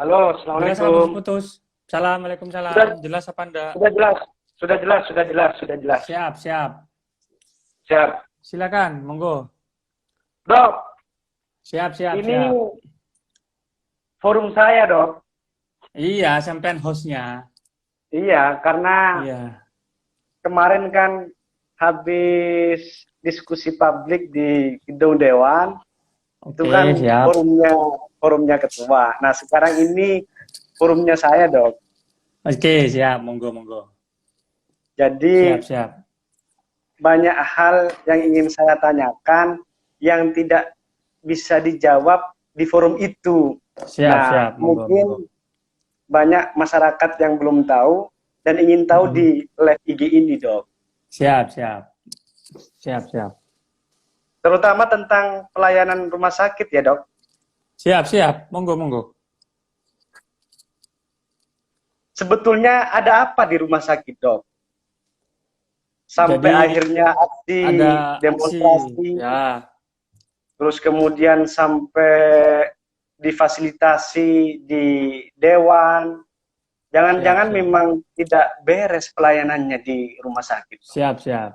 Halo, Jelas apa Assalamualaikum. putus? Assalamualaikum Sudah, salam. Jelas apa enggak? sudah jelas, sudah jelas, sudah jelas, sudah jelas. Siap, siap. Siap. Silakan, monggo. Dok, Siap, siap, ini siap. forum saya, Dok. Iya, sampean hostnya. Iya, karena Iya. kemarin kan habis diskusi publik di Gedung Dewan, itu Oke, kan siap. forumnya ketua. Nah, sekarang ini forumnya saya, Dok. Oke, siap. Monggo, monggo. Siap, Jadi siap. banyak hal yang ingin saya tanyakan yang tidak bisa dijawab di forum itu. Siap, siap. Nah, Monggo, monggo. mungkin banyak masyarakat yang belum tahu dan ingin tahu Mm-mm. di live IG ini, Dok. Siap, siap. Siap, siap. Terutama tentang pelayanan rumah sakit ya, Dok. Siap, siap. Monggo, monggo. Sebetulnya ada apa di rumah sakit, Dok? Sampai Jadi akhirnya aksi ada aksi, demonstrasi, ya. terus kemudian sampai difasilitasi di dewan. Siap, Jangan-jangan siap. memang tidak beres pelayanannya di rumah sakit, Dok. Siap, siap.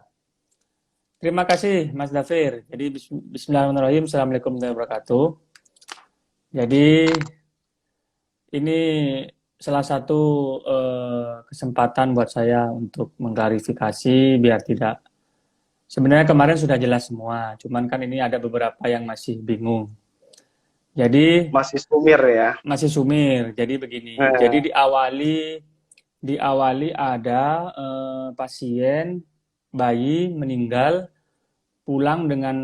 Terima kasih, Mas Dafir. Jadi, Bismillahirrahmanirrahim. Assalamualaikum warahmatullahi wabarakatuh. Jadi, ini salah satu kesempatan buat saya untuk mengklarifikasi biar tidak. Sebenarnya kemarin sudah jelas semua, cuman kan ini ada beberapa yang masih bingung. Jadi Masih sumir ya. masih sumir. Jadi begini. Jadi Eh, diawali ada pasien bayi meninggal pulang dengan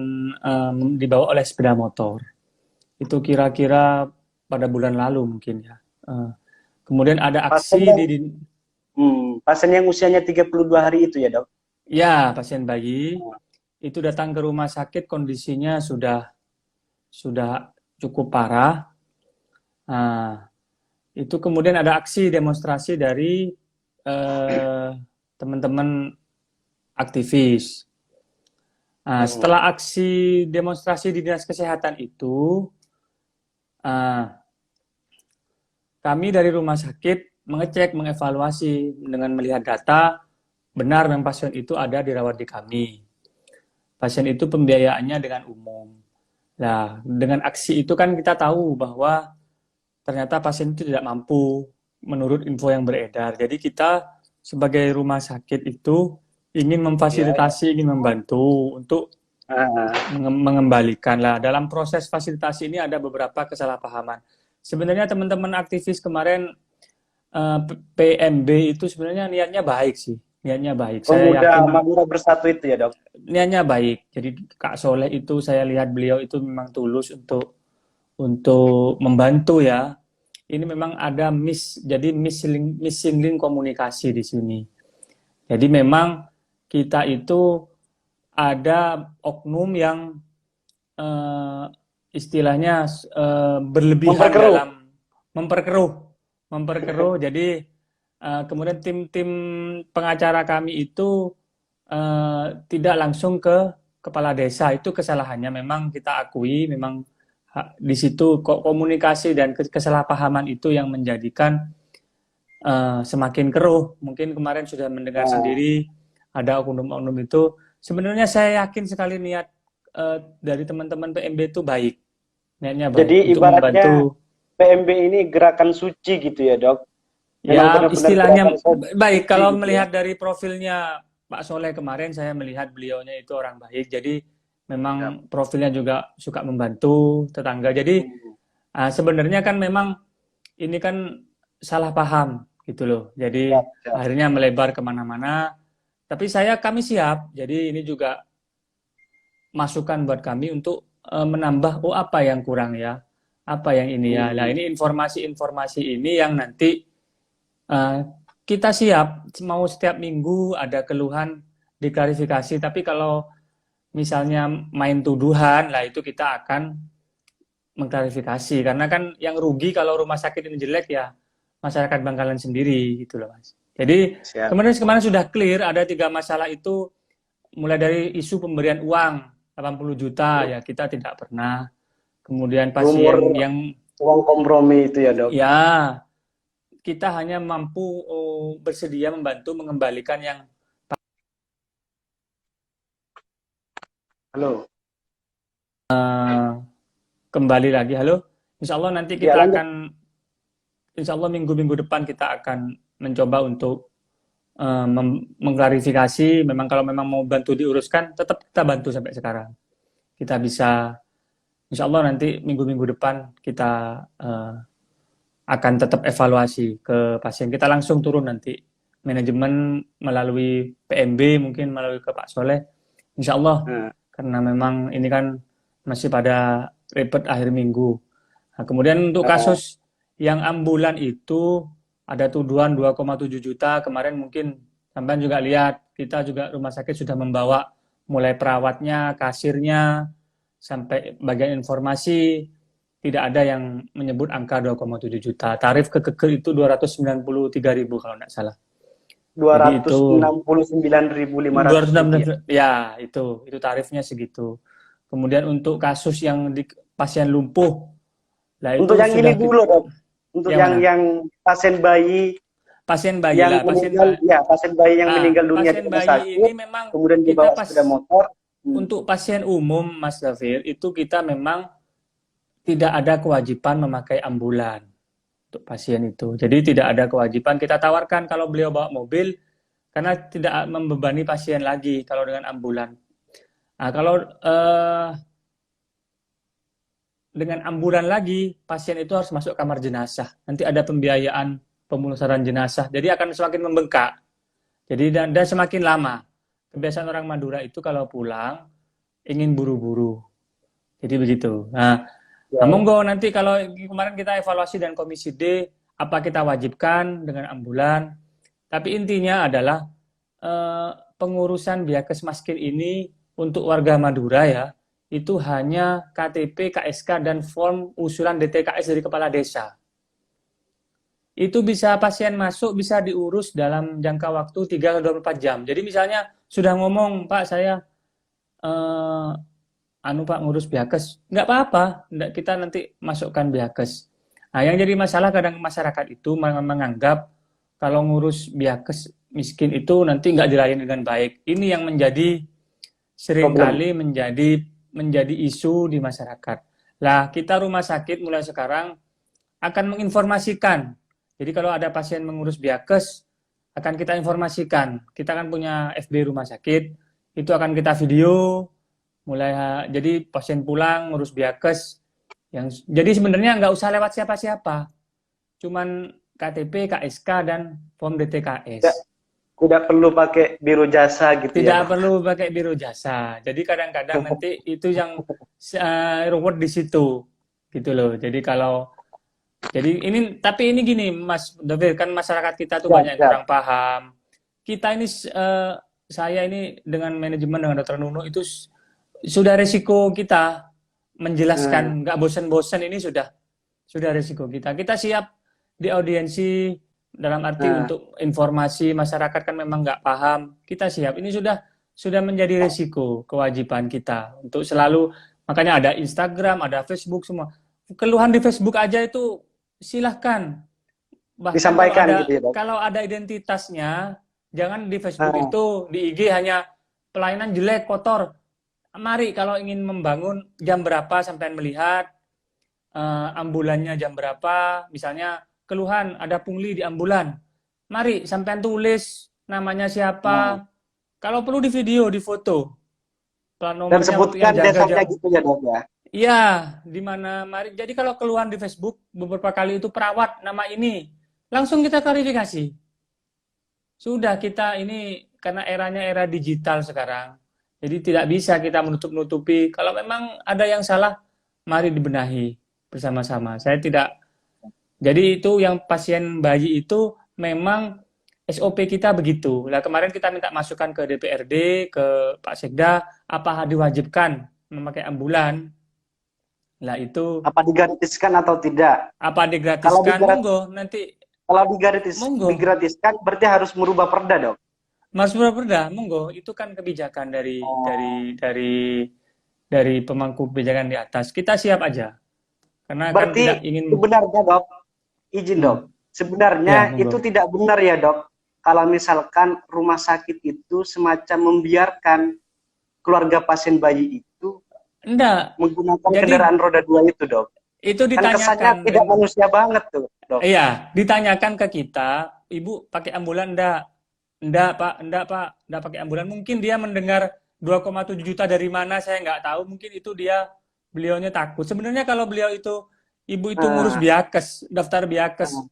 dibawa oleh sepeda motor. Itu kira-kira pada bulan lalu mungkin ya. Eh, Kemudian ada pasien aksi yang pasien yang usianya 32 hari itu ya, Dok. ya, pasien bayi itu datang ke rumah sakit kondisinya sudah cukup parah. Nah, itu kemudian ada aksi demonstrasi dari eh, teman-teman aktivis. Nah, Hmm. setelah aksi demonstrasi di Dinas Kesehatan itu, eh, kami dari rumah sakit mengecek, mengevaluasi dengan melihat data, benar memang pasien itu ada dirawat di kami. Pasien itu pembiayaannya dengan umum. Nah, dengan aksi itu kan kita tahu bahwa ternyata pasien itu tidak mampu menurut info yang beredar. Jadi kita sebagai rumah sakit itu ingin Ya, ya. memfasilitasi, ingin membantu untuk Ah, mengembalikan lah. Dalam proses fasilitasi ini ada beberapa kesalahpahaman. Sebenarnya teman-teman aktivis kemarin PMB itu sebenarnya niatnya baik sih, niatnya baik. Saya Pemuda yakin Madura Bersatu itu ya, Dok. niatnya baik. Jadi Kak Soleh itu saya lihat beliau itu memang tulus untuk membantu ya. Ini memang ada jadi missing link komunikasi di sini. Jadi memang kita itu ada oknum yang eh, istilahnya berlebihan Memperkeruh. dalam memperkeruh, memperkeruh. Jadi kemudian tim-tim pengacara kami itu tidak langsung ke kepala desa. Itu kesalahannya memang kita akui, memang di situ komunikasi dan kesalahpahaman itu yang menjadikan semakin keruh. Mungkin kemarin sudah mendengar Nah, sendiri ada oknum-oknum itu. Sebenarnya saya yakin sekali niat dari teman-teman PMB itu baik, niatnya baik jadi untuk ibaratnya membantu. PMB ini gerakan suci gitu ya, Dok. Memang Ya benar-benar gerakan istilahnya baik. suci Kalau gitu ya. melihat dari profilnya Pak Soleh kemarin, saya melihat beliaunya itu orang baik. Jadi Siap. memang profilnya juga suka membantu tetangga. Jadi Hmm. sebenarnya kan memang ini kan salah paham gitu loh. Jadi Siap, siap. akhirnya melebar kemana-mana. Tapi kami siap. Jadi ini juga masukan buat kami untuk menambah, oh apa yang kurang ya, apa yang ini ya. Nah Hmm. ini informasi-informasi ini yang nanti eh, kita siap mau setiap minggu ada keluhan diklarifikasi. Tapi kalau misalnya main tuduhan, lah itu kita akan mengklarifikasi. Karena kan yang rugi kalau rumah sakit ini jelek ya masyarakat Bangkalan sendiri gitu loh Mas. Jadi Siap. kemarin kemarin sudah clear ada 3 masalah itu, mulai dari isu pemberian uang 80 juta ya kita tidak pernah. Kemudian Rumor pasien yang uang kompromi itu ya, Dok. Ya, kita hanya mampu bersedia membantu mengembalikan yang Halo. kembali lagi. Halo, Insya Allah nanti Ya, kita lanjut. akan, Insya Allah minggu-minggu depan kita akan mencoba untuk mengklarifikasi. Memang kalau memang mau bantu diuruskan, tetap kita bantu sampai sekarang. Kita bisa, Insya Allah nanti minggu-minggu depan kita akan tetap evaluasi ke pasien. Kita langsung turun nanti. Manajemen melalui PMB, mungkin melalui ke Pak Soleh. Insya Allah, karena memang ini kan masih pada ribet akhir minggu. Nah, kemudian untuk kasus yang ambulan itu ada tuduhan 2,7 juta. Kemarin mungkin sampai juga lihat, kita juga rumah sakit sudah membawa mulai perawatnya, kasirnya, sampai bagian informasi, tidak ada yang menyebut angka 2,7 juta. Tarif kekeke itu 293.000 kalau tidak salah. Jadi itu 269.500 rupiah. Ya, itu tarifnya segitu. Kemudian untuk kasus yang di pasien lumpuh, lah itu Untuk yang sudah ini dulu, Dok. Untuk yang pasien bayi yang lah, meninggal, pasien bayi yang meninggal dunia di pasien rumah bayi sakit, ini memang kemudian kita dibawa sepeda motor. Untuk pasien umum, Mas Dafir, itu kita memang tidak ada kewajiban memakai ambulan untuk pasien itu. Jadi tidak ada kewajiban, kita tawarkan kalau beliau bawa mobil, karena tidak membebani pasien lagi kalau dengan ambulan. Nah, kalau dengan ambulan lagi, pasien itu harus masuk kamar jenazah. Nanti ada pembiayaan pemulasaran jenazah, jadi akan semakin membengkak. Jadi dan semakin lama. Kebiasaan orang Madura itu kalau pulang ingin buru-buru. Jadi begitu. Nah, monggo nanti kalau kemarin kita evaluasi dan Komisi D, apa kita wajibkan dengan ambulan. Tapi intinya adalah pengurusan Biakes Maskin ini untuk warga Madura ya, itu hanya KTP, KSK, dan form usulan DTKS dari kepala desa. Itu bisa pasien masuk, bisa diurus dalam jangka waktu 3-24 jam. Jadi misalnya sudah ngomong, Pak saya Pak ngurus Biakes, nggak apa-apa, kita nanti masukkan Biakes. Nah, yang jadi masalah kadang masyarakat itu menganggap kalau ngurus Biakes miskin itu nanti nggak dilayani dengan baik. Ini yang menjadi seringkali menjadi isu di masyarakat. Lah, kita rumah sakit mulai sekarang akan menginformasikan. Jadi kalau ada pasien mengurus Biakes, akan kita informasikan. Kita kan punya FB rumah sakit, itu akan kita video. Jadi pasien pulang ngurus Biakes, jadi sebenarnya nggak usah lewat siapa-siapa, cuman KTP, KSK, dan form DTKS. Tidak perlu pakai biro jasa gitu. Tidak perlu pakai biro jasa. Jadi kadang-kadang nanti itu yang reward di situ, gitu loh. Tapi ini gini, Mas Dovir, kan masyarakat kita tuh banyak yang kurang paham. Kita ini, saya ini dengan manajemen dengan Dr. Nuno itu sudah resiko kita menjelaskan, nggak bosan-bosan, ini sudah resiko kita. Kita siap di audiensi dalam arti untuk informasi masyarakat kan memang nggak paham, kita siap. Ini sudah menjadi resiko, kewajiban kita untuk selalu, makanya ada Instagram, ada Facebook, semua. Keluhan di Facebook aja itu silahkan. Bahkan disampaikan kalau ada identitasnya, jangan di Facebook itu, di IG hanya pelayanan jelek, kotor. Mari kalau ingin membangun, jam berapa sampai melihat, ambulannya jam berapa, misalnya keluhan ada pungli di ambulan, mari sampai tulis namanya siapa, kalau perlu di video, di foto, plat nomornya, dan sebutkan desanya gitu ya, Dok ya. Iya, di mana, mari. Jadi kalau keluhan di Facebook beberapa kali itu perawat nama ini, langsung kita klarifikasi. Sudah, kita ini karena eranya era digital sekarang. Jadi tidak bisa kita menutup-nutupi. Kalau memang ada yang salah, mari dibenahi bersama-sama. Jadi itu yang pasien bayi itu memang SOP kita begitu. Nah, kemarin kita minta masukan ke DPRD, ke Pak Sekda, apa diwajibkan memakai ambulan. Nah, itu apa digratiskan atau tidak? Apa digratiskan? Monggo nanti. Kalau digratiskan berarti harus merubah perda, Dok. Mas Perda, monggo, itu kan kebijakan dari pemangku kebijakan di atas. Kita siap aja. Karena kan Berarti tidak ingin. sebenarnya dok, izin dok, Ya, sebenarnya itu monggo. tidak benar ya dok, kalau misalkan rumah sakit itu semacam membiarkan keluarga pasien bayi itu Enggak. menggunakan Jadi kendaraan roda dua itu dok. itu Kan kesannya ditanyakan. tidak manusia banget tuh dok. Iya, ditanyakan ke kita, Ibu pakai ambulan enggak? Enggak, Pak. Enggak, Pak. Enggak pakai ambulan. Mungkin dia mendengar 2,7 juta dari mana, saya nggak tahu. Mungkin itu beliaunya takut. Sebenarnya kalau beliau itu, Ibu itu ngurus Nah, biakes, daftar biakes, nah,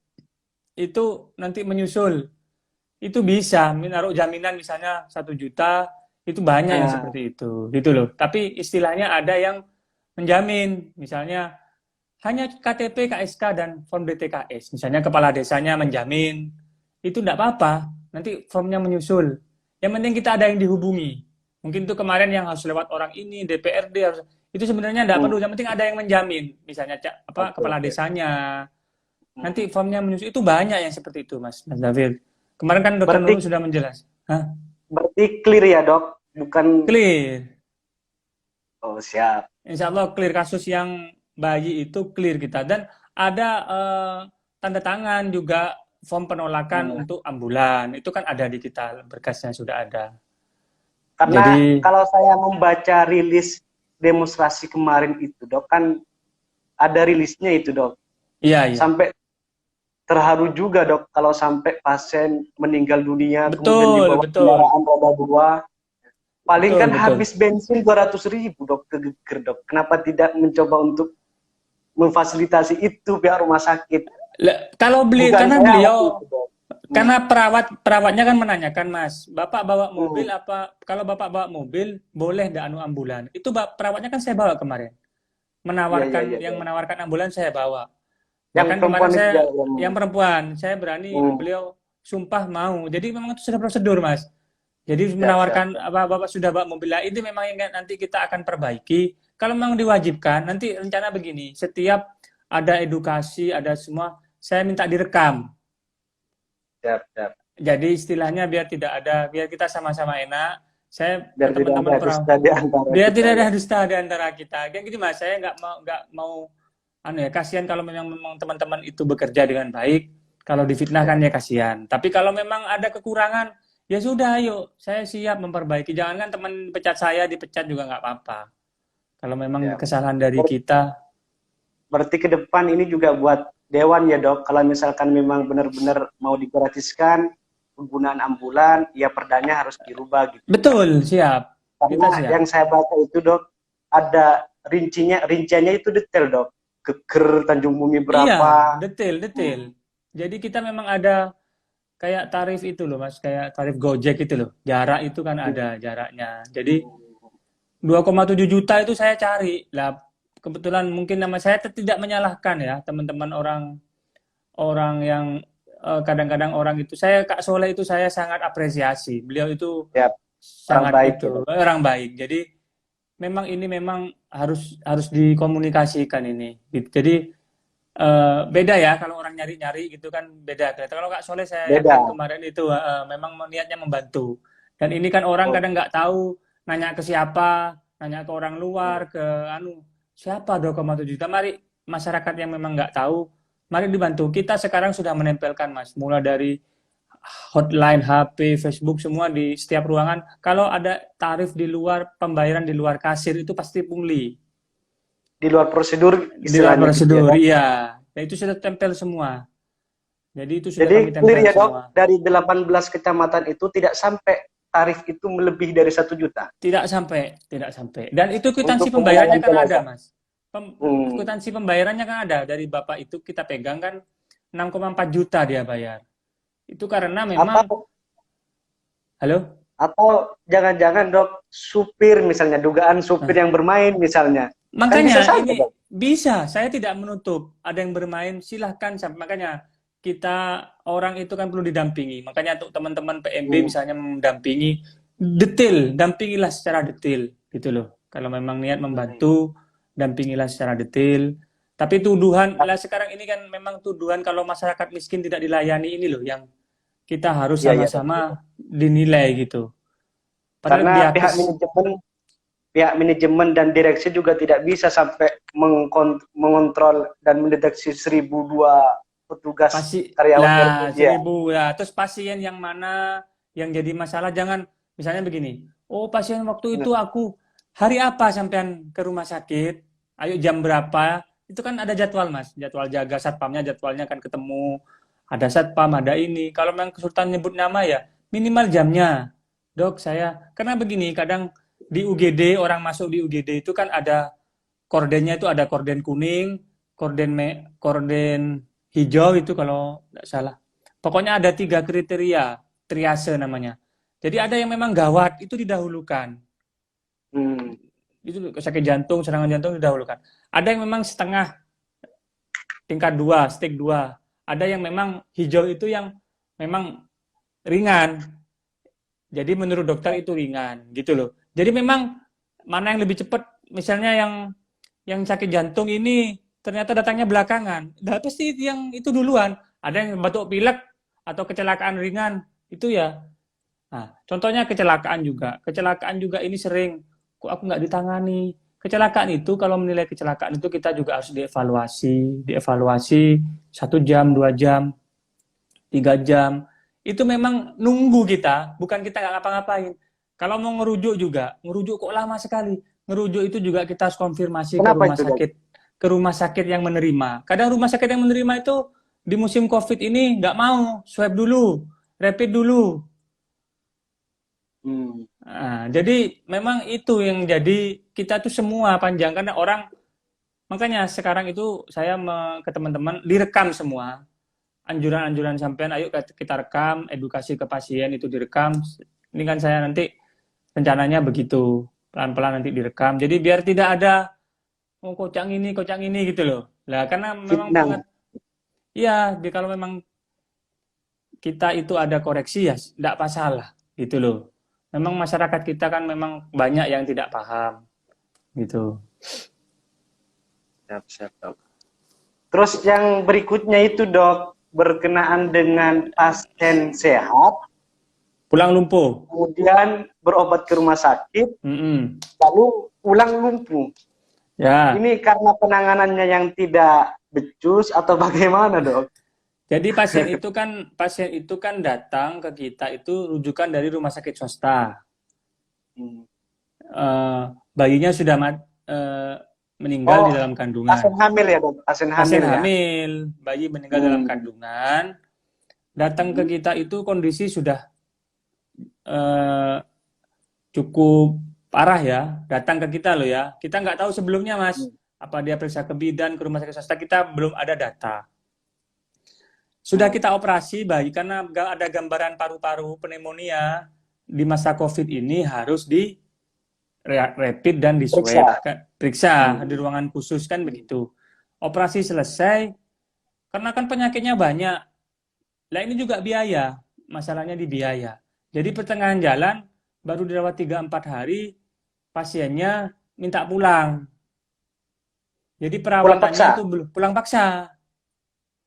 itu nanti menyusul. Itu bisa, menaruh jaminan misalnya 1 juta, itu banyak yang nah, seperti itu. Gitu loh. Tapi istilahnya ada yang menjamin. Misalnya, hanya KTP, KSK, dan form DTKS. Misalnya kepala desanya menjamin, itu tidak apa-apa. Nanti formnya menyusul. Yang penting kita ada yang dihubungi. Mungkin itu kemarin yang harus lewat orang ini, DPRD, harus, itu sebenarnya tidak perlu. hmm, Yang penting ada yang menjamin. Misalnya oke kepala oke. desanya. Nanti Hmm. formnya menyusul. Itu banyak yang seperti itu, Mas David. Kemarin kan Dokter Berarti Nurul sudah menjelaskan. Hah? berarti clear ya dok, bukan? Clear. Oh siap. Insya Allah clear, kasus yang bayi itu clear kita, dan ada tanda tangan juga form penolakan Nah, untuk ambulan, itu kan ada di kita, berkasnya sudah ada. karena Jadi kalau saya membaca rilis demonstrasi kemarin itu dok, kan ada rilisnya itu dok, iya, iya, sampai terharu juga dok kalau sampai pasien meninggal dunia kemudian betul, dibawa betul, kendaraan roda dua, paling betul, kan betul. habis bensin 200.000 dok, kegeger dok. Kenapa tidak mencoba untuk memfasilitasi itu pihak rumah sakit? Kalau beli, Bukan karena saya waktu itu beliau, dok. Hmm. karena perawatnya kan menanyakan, Mas, Bapak bawa Hmm. mobil apa? Kalau Bapak bawa mobil, boleh ndak anu ambulan? Itu perawatnya kan saya bawa kemarin, Iya iya menawarkan, iya yang iya. menawarkan ambulan saya bawa. Yang Bahkan kemarin perempuan itu ya saya, yang yang perempuan, saya berani, hmm. beliau sumpah mau. Jadi memang itu sudah prosedur, Mas. Jadi Siap siap menawarkan siap. apa, Bapak sudah bawa mobil. Lah, ini memang yang nanti kita akan perbaiki. Kalau memang diwajibkan, nanti rencana begini, setiap ada edukasi, ada semua, saya minta direkam. Siap siap. Jadi istilahnya biar tidak ada, biar kita sama-sama enak. Saya Biar ke tidak ada teman-teman dusta di antara biar kita tidak ya. ada dusta di antara kita. Kayak gitu, Mas. Saya nggak mau anu ya, kasihan kalau memang teman-teman itu bekerja dengan baik, kalau difitnahkan Ya. ya kasihan. Tapi kalau memang ada kekurangan, ya sudah, ayo, saya siap memperbaiki. Jangan kan teman pecat saya, dipecat juga nggak apa-apa. Kalau memang Ya. kesalahan dari kita, Berarti ke depan ini juga buat Dewan ya dok, kalau misalkan memang benar-benar mau digratiskan penggunaan ambulan, ya perdanya harus dirubah gitu. betul, siap. Kita Karena siap. yang saya baca itu dok, ada rinciannya itu detail dok. Geger Tanjung Bumi Iya, berapa. detail, detail. Hmm. Jadi kita memang ada kayak tarif itu loh, Mas, kayak tarif Gojek itu loh. Jarak itu kan ada jaraknya. Jadi 2,7 juta itu saya cari. Lah, kebetulan mungkin nama saya tidak menyalahkan ya, teman-teman orang orang yang kadang-kadang orang itu, saya Kak Soleh itu saya sangat apresiasi. Beliau itu Ya, orang sangat baik ya itu dok. orang baik. Jadi memang ini memang harus harus dikomunikasikan ini. Jadi beda ya kalau orang nyari-nyari gitu kan, beda. Kalau Kak Soleh saya yakin Beda. kemarin itu memang niatnya membantu. Dan ini kan orang Oh, kadang nggak tahu, nanya ke siapa, nanya ke orang luar, ke anu, siapa 2,7 juta. Mari masyarakat yang memang nggak tahu, mari dibantu. Kita sekarang sudah menempelkan, Mas, mulai dari hotline, HP, Facebook, semua di setiap ruangan. Kalau ada tarif di luar, pembayaran di luar kasir, itu pasti pungli. di luar prosedur Di luar istilahnya gitu ya prosedur, dok. iya. Dan itu sudah tempel semua. Jadi itu sudah Jadi kami clear tempel ya dok, semua. dari 18 kecamatan itu tidak sampai tarif itu melebihi dari 1 juta Tidak sampai, tidak sampai. Dan itu untuk kwitansi pembayarannya pemulangan kan ada, jenazah. Mas. Hmm. Kwitansi pembayarannya kan ada. Dari Bapak itu kita pegang kan 6,4 juta dia bayar. Itu karena memang, Atau halo? atau jangan-jangan dok, supir misalnya, dugaan supir Nah, yang bermain misalnya, kan bisa makanya saja ini dok. bisa, saya tidak menutup. Ada yang bermain, silahkan. Makanya kita orang itu kan perlu didampingi. Makanya untuk teman-teman PMB Hmm. misalnya mendampingi, detail, dampingilah secara detail gitu loh. Kalau memang niat membantu, dampingilah secara detail. Tapi tuduhan, lah sekarang ini kan memang tuduhan kalau masyarakat miskin tidak dilayani ini loh yang kita harus Iya iya dok. sama-sama dinilai gitu. Padahal Karena pihak biakes, manajemen pihak manajemen dan direksi juga tidak bisa sampai mengontrol dan mendeteksi 1.002 petugas karyawan Lah, ya. 1.000 ya. Terus pasien yang mana yang jadi masalah, jangan misalnya begini. Oh, pasien waktu itu aku hari apa sampean ke rumah sakit? Ayo jam berapa? Itu kan ada jadwal, Mas. Jadwal jaga satpamnya, jadwalnya kan ketemu. Ada satpam, ada ini. Kalau memang kesulitan nyebut nama ya minimal jamnya. Dok, saya karena begini, kadang di UGD orang masuk di UGD itu kan ada kordennya, itu ada korden kuning, korden hijau itu kalau tidak salah. Pokoknya ada 3 kriteria, triase namanya. Jadi ada yang memang gawat, itu didahulukan. Itu sakit jantung, serangan jantung didahulukan. Ada yang memang setengah, tingkat 2, stage 2. Ada yang memang hijau itu yang memang ringan. Jadi menurut dokter itu ringan, gitu loh. Jadi memang mana yang lebih cepat, misalnya yang sakit jantung ini ternyata datangnya belakangan. Nah, pasti yang itu duluan. Ada yang batuk pilek atau kecelakaan ringan, itu ya. Nah, contohnya kecelakaan juga. Kecelakaan juga ini sering, kok aku nggak ditangani. Kecelakaan itu, kalau menilai kecelakaan itu kita juga harus dievaluasi 1 jam, 2 jam, 3 jam. Itu memang nunggu kita, bukan kita nggak ngapa-ngapain. Kalau mau ngerujuk kok lama sekali. Ngerujuk itu juga kita harus konfirmasi ke rumah sakit yang menerima. Kadang rumah sakit yang menerima itu di musim COVID ini nggak mau swab dulu, rapid dulu. Nah, jadi memang itu yang jadi kita tuh semua panjang, karena orang, makanya sekarang itu saya ke teman-teman direkam semua. Anjuran-anjuran sampean, ayo kita rekam, edukasi ke pasien itu direkam. Ini kan saya nanti rencananya begitu, pelan-pelan nanti direkam. Jadi biar tidak ada kocak ini gitu loh. Lah karena memang iya, kalau memang kita itu ada koreksi ya tidak masalah gitu loh. Memang masyarakat kita kan memang banyak yang tidak paham gitu. Siap, Dok. Terus yang berikutnya itu, Dok, berkenaan dengan pasien sehat, pulang lumpuh, kemudian berobat ke rumah sakit, lalu pulang lumpuh. Ya. Ini karena penanganannya yang tidak becus atau bagaimana, Dok? Jadi pasien itu kan datang ke kita itu rujukan dari rumah sakit swasta. Bayinya sudah meninggal di dalam kandungan. Pasien hamil ya, Dok? Pasien hamil, bayi meninggal dalam kandungan. Datang ke kita itu kondisi sudah cukup parah ya. Datang ke kita loh ya. Kita nggak tahu sebelumnya, Mas. Apa dia periksa ke bidan, ke rumah sakit swasta, kita belum ada data. Sudah kita operasi bayi karena ada gambaran paru-paru pneumonia di masa COVID ini harus di rapid dan di swab, periksa di ruangan khusus kan begitu. Operasi selesai, karena kan penyakitnya banyak. Lah ini juga biaya, masalahnya di biaya. Jadi pertengahan jalan baru dirawat 3-4 hari, pasiennya minta pulang. Jadi perawatannya itu belum pulang paksa.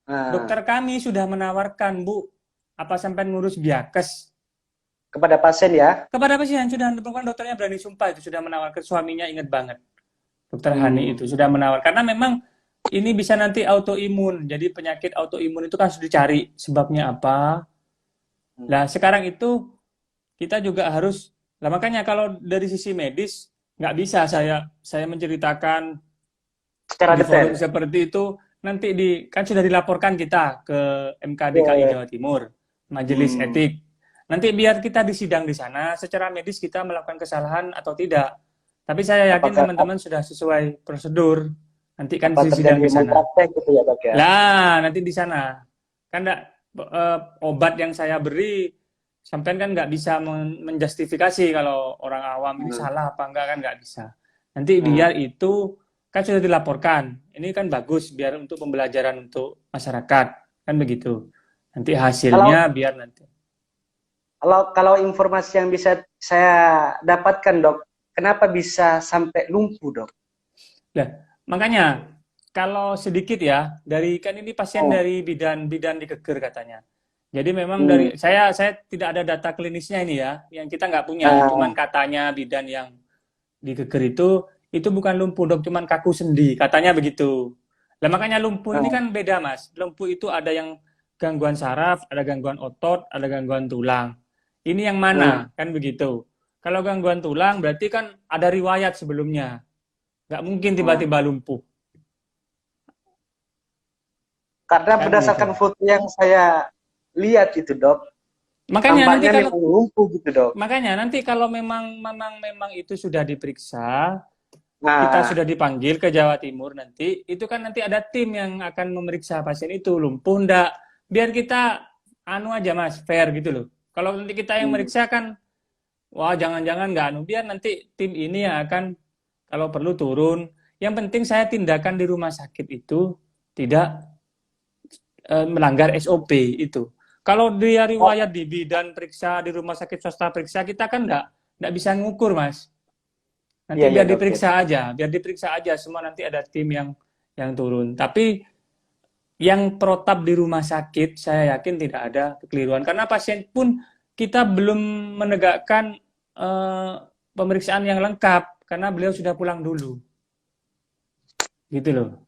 Dokter kami sudah menawarkan, Bu, apa sampai ngurus biakes kepada pasien ya? Kepada pasien sudah, bukan dokternya berani sumpah itu sudah menawarkan, suaminya ingat banget. Dokter Hani itu sudah menawarkan, karena memang ini bisa nanti autoimun. Jadi penyakit autoimun itu kan harus dicari sebabnya apa. Nah, sekarang itu kita juga harus, nah makanya kalau dari sisi medis nggak bisa saya menceritakan secara detail seperti itu. Nanti kan sudah dilaporkan kita ke MKD DKI Jawa Timur, Majelis Etik. Nanti biar kita disidang di sana, secara medis kita melakukan kesalahan atau tidak. Tapi saya yakin teman-teman sudah sesuai prosedur. Nanti kan disidang di sana. Gitu ya, Dok, ya? Lah, nanti di sana. Kan obat yang saya beri, sampean kan nggak bisa menjustifikasi kalau orang awam ini salah apa enggak, kan nggak bisa. Nanti biar itu kan sudah dilaporkan. Ini kan bagus biar untuk pembelajaran untuk masyarakat, kan begitu. Nanti hasilnya biar nanti. Kalau informasi yang bisa saya dapatkan, Dok, kenapa bisa sampai lumpuh, Dok? Nah, makanya kalau sedikit ya, kan ini pasien dari bidan di Geger katanya. Jadi memang dari saya tidak ada data klinisnya ini ya, yang kita nggak punya, cuman katanya bidan yang di geger itu bukan lumpuh dok, cuman kaku sendi, katanya begitu. Lah makanya lumpuh ini Nah, kan beda mas. Lumpuh itu ada yang gangguan saraf, ada gangguan otot, ada gangguan tulang. Ini yang nah. mana? Kan begitu. Kalau gangguan tulang berarti kan ada riwayat sebelumnya. Nggak mungkin Nah. tiba-tiba lumpuh. Karena Kan berdasarkan gitu. foto yang saya lihat itu dok, Makanya nanti tampaknya kalau memang lumpuh gitu dok. memang itu sudah diperiksa, kita Nah, sudah dipanggil ke Jawa Timur nanti, itu kan nanti ada tim yang akan memeriksa pasien itu lumpuh enggak. Biar kita anu aja mas, fair gitu loh. Kalau nanti kita yang hmm. meriksa kan, wah jangan-jangan nggak anu. Biar nanti tim ini yang akan kalau perlu turun. Yang penting saya tindakan di rumah sakit itu tidak melanggar SOP itu. Kalau dia Oh, riwayat di bidan periksa di rumah sakit swasta periksa, kita kan nggak bisa ngukur mas. Nanti iya iya biar dok ya. diperiksa aja semua nanti ada tim yang turun. Tapi yang protap di rumah sakit saya yakin tidak ada kekeliruan karena pasien pun kita belum menegakkan eh, pemeriksaan yang lengkap karena beliau sudah pulang dulu. Gitu loh.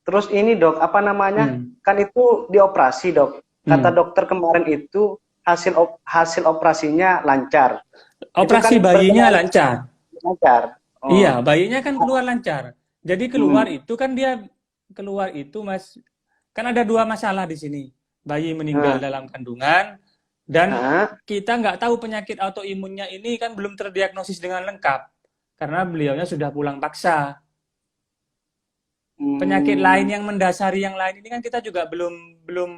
Terus ini dok, apa namanya? Hmm. Kan itu dioperasi dok. Kata Hmm. dokter kemarin itu hasil operasinya lancar. Itu Operasi kan bayinya berpengaruh lancar. lancar. Iya, Oh, bayinya kan keluar lancar. Jadi keluar hmm. itu kan dia keluar itu Mas, kan ada dua masalah di sini. Bayi meninggal Nah, dalam kandungan dan nah, kita nggak tahu penyakit autoimunnya ini kan belum terdiagnosis dengan lengkap karena beliaunya sudah pulang paksa. Penyakit lain hmm. yang mendasari yang lain ini kan kita juga belum belum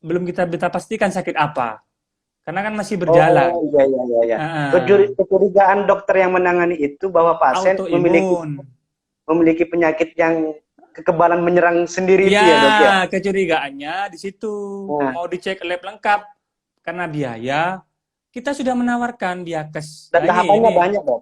belum kita bisa pastikan sakit apa karena kan masih Oh berjalan. iya iya iya iya. Uh, Kecurigaan dokter yang menangani itu bahwa pasien Autoimun. memiliki penyakit yang kekebalan menyerang sendiri Ya, itu ya dok ya. kecurigaannya di situ. Nah, Mau dicek lab lengkap karena biaya. Kita sudah menawarkan Diakes. dan Nah, tahapannya ini banyak dok.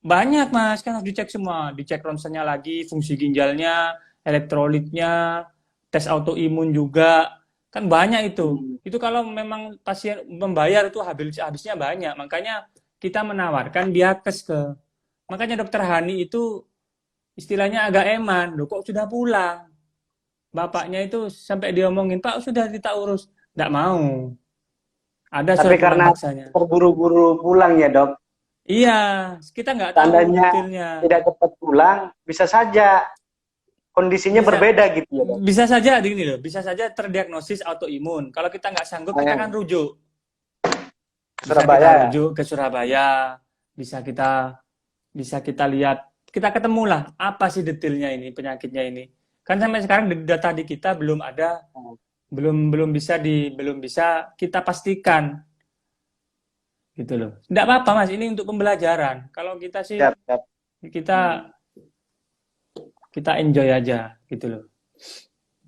banyak Mas, kan harus dicek semua. Dicek ronsennya lagi, fungsi ginjalnya, elektrolitnya, tes autoimun juga. Kan banyak itu. Hmm. Itu kalau memang pasien membayar itu habisnya banyak. Makanya kita menawarkan Diakes ke. Makanya Dokter Hani itu istilahnya agak eman. Loh, kok sudah pulang? Bapaknya itu sampai diomongin, Pak sudah kita urus. Nggak mau. Ada Tapi surat pulang karena paksanya. terburu-buru pulang ya dok, Iya, kita nggak tahu tandanya detailnya. tidak cepat pulang, bisa saja kondisinya Bisa berbeda gitu ya dok. bisa saja gini loh, bisa saja terdiagnosis autoimun. Kalau kita nggak sanggup, kita kan Nah, rujuk. Bisa kita Surabaya ya. rujuk ke Surabaya, bisa kita lihat, kita ketemulah apa sih detailnya ini penyakitnya ini. Kan sampai sekarang di data di kita belum ada, belum bisa kita pastikan gitu loh. Tidak apa-apa Mas, ini untuk pembelajaran. Kalau kita sih Siap, siap. kita kita enjoy aja gitu loh.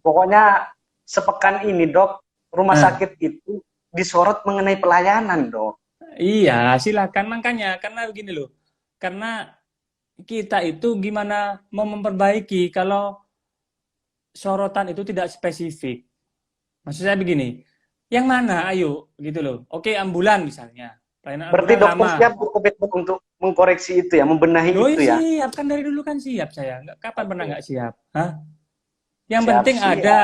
Pokoknya sepekan ini dok, rumah Nah, sakit itu disorot mengenai pelayanan dok. iya, silakan makanya karena begini loh. Karena kita itu gimana mau memperbaiki kalau sorotan itu tidak spesifik. Maksud saya begini, yang mana ayo gitu loh. Oke, ambulan misalnya. Pelayanan Berarti ambulan dokter lama. siap berkomitmen untuk mengkoreksi itu ya, membenahi Doi itu ya. siap, kan dari dulu kan siap saya. Nggak, kapan pernah Oke, nggak siap? Hah? Yang siap penting siap. ada.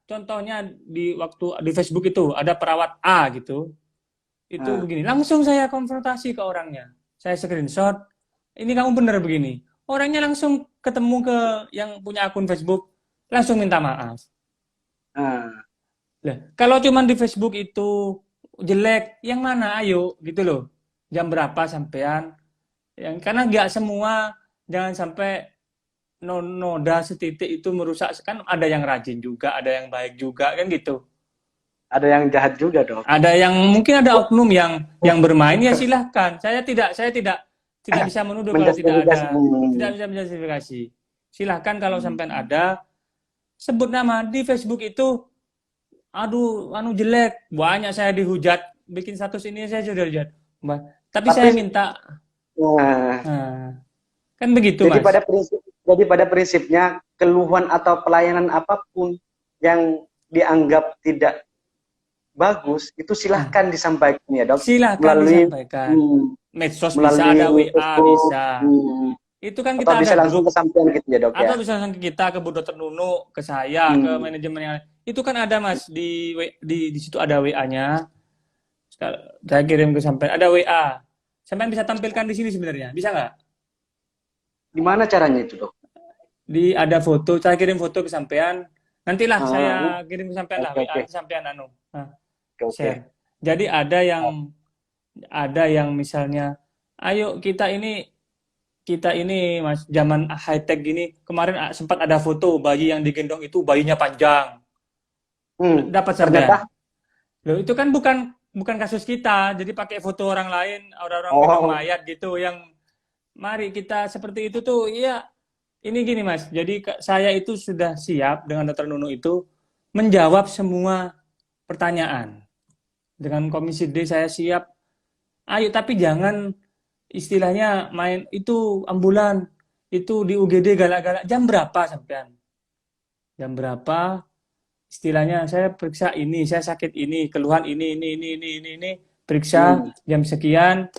Contohnya di waktu di Facebook itu ada perawat A gitu. Itu Nah, begini, langsung saya konfrontasi ke orangnya. Saya screenshot, ini kamu benar begini. Orangnya langsung ketemu ke yang punya akun Facebook, langsung minta maaf. nah. Lah, kalau cuma di Facebook itu jelek, yang mana? Ayo, gitu loh. Jam berapa sampean? Yang karena nggak semua, jangan sampai noda setitik itu merusak. Kan ada yang rajin juga, ada yang baik juga, kan gitu. Ada yang jahat juga dok. Ada yang mungkin ada oknum yang bermain ya silahkan. Saya tidak bisa menuduh kalau Menjustifikasi. tidak bisa menjustifikasi. Silahkan kalau sampai ada sebut nama di Facebook itu, aduh, anu jelek, banyak saya dihujat, bikin status ini saya sudah dihujat. Tapi Tapi saya minta, nah, nah, kan begitu jadi mas. pada prinsipnya keluhan atau pelayanan apapun yang dianggap tidak bagus, itu silahkan disampaikan ya dok, Silahkan melalui disampaikan. Medsos bisa, melalui ada WA Facebook, bisa. Itu kan atau kita ada bisa langsung grup, ke sampean gitu ya dok ya. atau bisa langsung ke kita, ke Bu Dokter Nunu, ke saya, ke manajemen yang lain. Itu kan ada Mas di situ ada WA-nya. Saya kirim ke sampean, ada WA. Sampean bisa tampilkan di sini sebenarnya. Bisa nggak? Gimana caranya itu dok? Ada foto, saya kirim foto ke sampean. Nantilah saya kirim ke sampean lah Oke, WA oke. ke sampean Oke. share. Jadi ada yang misalnya, ayo kita ini Mas, zaman high tech gini, kemarin sempat ada foto bayi yang digendong itu bayinya panjang. Dapat sampean. Ternyata Loh, itu kan bukan kasus kita. Jadi pakai foto orang lain, orang-orang gendong mayat gitu yang mari kita seperti itu tuh, iya. Ini gini Mas, jadi saya itu sudah siap dengan Dokter Nunu itu menjawab semua pertanyaan. Dengan Komisi D saya siap. Ayo, tapi jangan istilahnya main itu ambulan, itu di UGD galak-galak. Jam berapa sampean? Jam berapa? Istilahnya saya periksa ini, saya sakit ini, keluhan ini. Periksa jam sekian,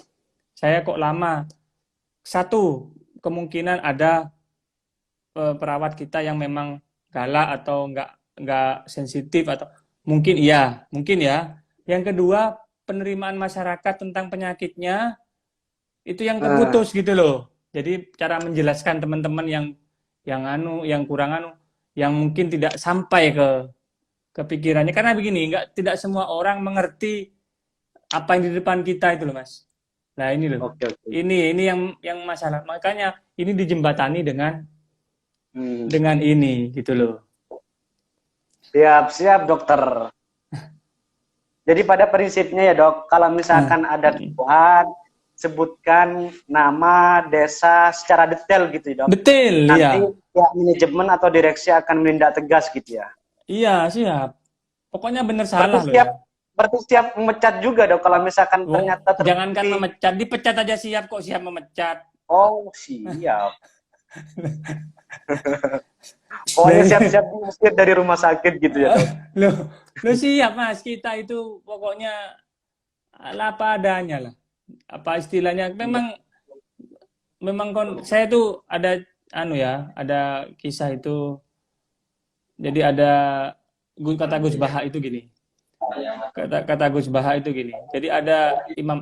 saya kok lama. Satu, kemungkinan ada perawat kita yang memang galak atau nggak sensitif atau mungkin ya. Yang kedua, penerimaan masyarakat tentang penyakitnya itu yang terputus gitu loh. Jadi cara menjelaskan teman-teman yang kurang yang mungkin tidak sampai ke pikirannya, karena begini, tidak semua orang mengerti apa yang di depan kita itu loh Mas. Nah ini loh. Oke. Ini yang masalah. Makanya ini dijembatani dengan ini gitu loh. Siap dokter. Jadi pada prinsipnya ya dok, kalau misalkan ada keluhan, sebutkan nama desa secara detail gitu ya dok. Betul, nanti iya. pihak manajemen atau direksi akan menindak tegas gitu ya. Iya, siap. Pokoknya benar salah loh ya. Berarti siap memecat juga dok kalau misalkan ternyata terbukti. Jangankan memecat, dipecat aja siap kok, siap memecat. Oh, siap. Pokoknya siap-siap diusir dari rumah sakit gitu ya dok. Loh siap Mas, kita itu pokoknya apa adanya lah. Apa istilahnya, memang saya tuh ada ada kisah itu. Jadi ada kata Gus Baha itu gini. Kata Gus Baha itu gini. Jadi ada Imam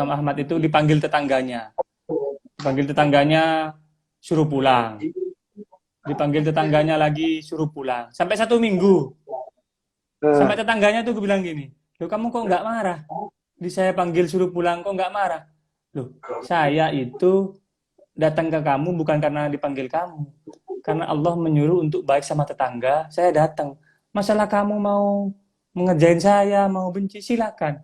Ahmad itu dipanggil tetangganya. Suruh pulang. Dipanggil tetangganya lagi suruh pulang. Sampai 1 minggu. Sampai tetangganya tuh bilang gini, loh kamu kok nggak marah? Saya panggil suruh pulang kok nggak marah? Loh, saya itu datang ke kamu bukan karena dipanggil kamu. Karena Allah menyuruh untuk baik sama tetangga, saya datang. Masalah kamu mau mengerjain saya, mau benci, silakan.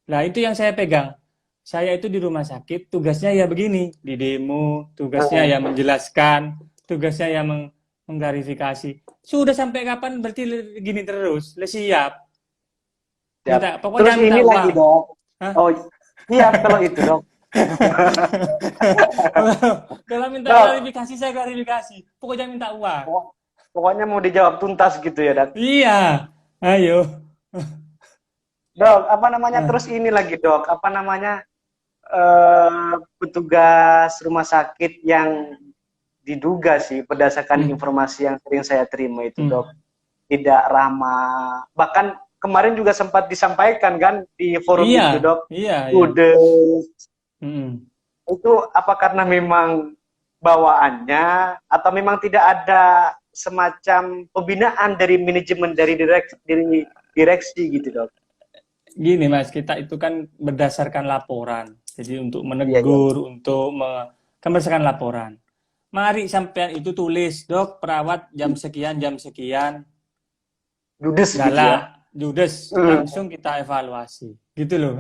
Nah, itu yang saya pegang. Saya itu di rumah sakit, tugasnya ya begini, di demo, tugasnya ya menjelaskan, tugasnya ya mengklarifikasi. Sudah sampai kapan berarti gini terus? Siap. Pokoknya terus ini uang lagi dok. Hah? Oh, siap kalau itu dok. Kalau minta klarifikasi, saya klarifikasi. Pokoknya minta uang. Pokoknya mau dijawab tuntas gitu ya dok. Iya, ayo. Dok, apa namanya terus ini lagi dok, apa namanya petugas rumah sakit yang diduga sih berdasarkan informasi yang sering saya terima itu dok, tidak ramah. Bahkan kemarin juga sempat disampaikan kan di forum itu dok. Iya. Itu apa karena memang bawaannya atau memang tidak ada semacam pembinaan dari manajemen dari direksi gitu dok? Gini Mas, kita itu kan berdasarkan laporan. Jadi untuk menegur, untuk berdasarkan laporan. Mari sampean itu tulis, dok, perawat jam sekian. Judes galak, gitu ya? Judes, langsung kita evaluasi. Gitu loh.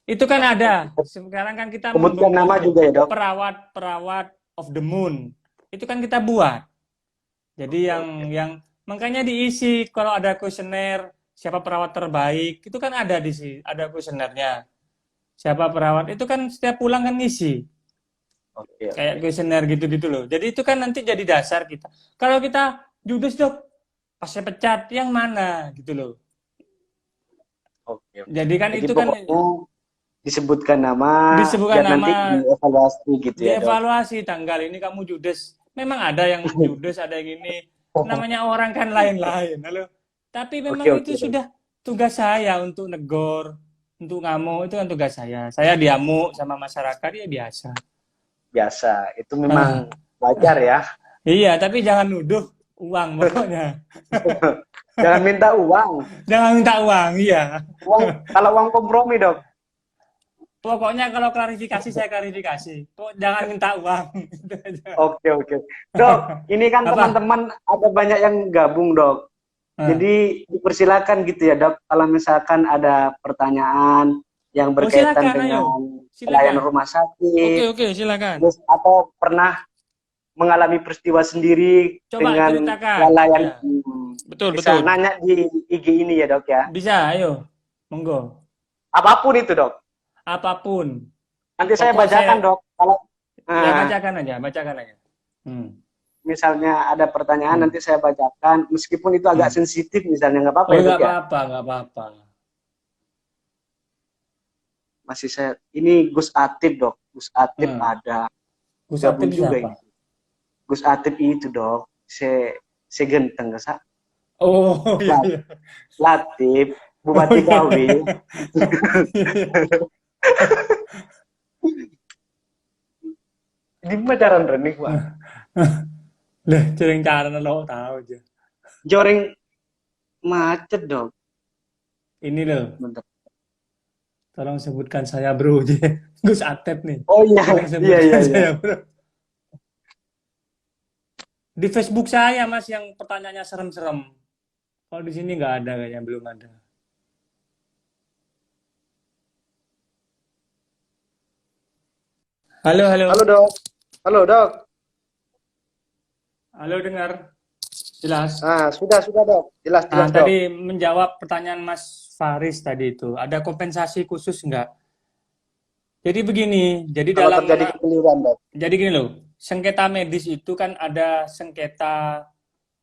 Itu kan ada. Sekarang kan kita sebutkan nama juga ya dok? Perawat of the moon. Itu kan kita buat. Jadi yang makanya diisi kalau ada kuesioner, siapa perawat terbaik, itu kan ada di sini, ada kuesionernya. Siapa perawat, itu kan setiap pulang kan ngisi. Kayak kuesioner gitu-gitu loh. Jadi itu kan nanti jadi dasar kita. Kalau kita judes dok, pas saya pecat, yang mana gitu loh. Oke, oke. Jadi kan Jadi itu kan pokoknya disebutkan nama disebutkan biar nanti nama, dievaluasi gitu ya, Dok. dievaluasi tanggal ini kamu judes. Memang ada yang judes, ada yang ini. Namanya orang kan lain-lain. Halo. Tapi Oke, memang itu oke, Dok. sudah tugas saya untuk negor, untuk ngamuk itu kan tugas saya. Saya diamuk sama masyarakat ya biasa. Biasa. Itu Ah, memang wajar ya. iya, tapi jangan nuduh uang pokoknya. Jangan minta uang. Jangan minta uang, iya. Kalau uang kompromi, Dok. Pokoknya kalau klarifikasi saya klarifikasi. Jangan minta uang. Itu aja. Oke, oke. Dok, ini kan Apa? teman-teman ada banyak yang gabung, Dok. Ah. Jadi dipersilakan gitu ya, Dok. Kalau misalkan ada pertanyaan yang Oh berkaitan silakan, ayo. dengan Silakan. pelayanan rumah Oke, sakit, oke, silakan. terus atau pernah mengalami peristiwa sendiri Coba dengan ceritakan. kelalaian, Ya, betul, bisa betul. nanya di IG ini ya, Dok ya. Bisa, ayo. Monggo. Apapun itu, Dok. Apapun. Nanti saya Pokok bacakan, saya, Dok. Kalau ya nah, bacakan aja, bacakan aja. Hmm. misalnya ada pertanyaan Hmm. nanti saya bacakan, meskipun itu agak Hmm. sensitif misalnya, nggak apa-apa Oh, ya, Dok nggak ya. apa-apa, nggak apa-apa. Masih saya ini Gus Atib, Dok. Gus Atib Hmm. ada Gus gabung Atib juga siapa? ini. Gus Atib itu, Dok. Se genteng sa. Oh, iya, La- iya. Latif, Oh, Bupati iya, Kawi. iya. Di mana cara renik, Pak? Lah, sering cara lo tahu aja. Joreng macet, Dok. Ini loh, Bentar. tolong sebutkan saya bro. Gus Atep nih. Oh iya, Tolong iya, iya, sebutkan iya. saya bro. Di Facebook saya mas yang pertanyaannya serem-serem. Kalau di sini nggak ada kayaknya, belum ada. Halo, halo. Halo, Dok. Halo, Dok. Halo, dengar? Jelas. Ah, sudah, Dok. Jelas, jelas, Dok. Tadi menjawab pertanyaan Mas Faris tadi itu, ada kompensasi khusus nggak? Jadi begini, Kalau terjadi kekeliruan, Dok. jadi gini loh, sengketa medis itu kan ada sengketa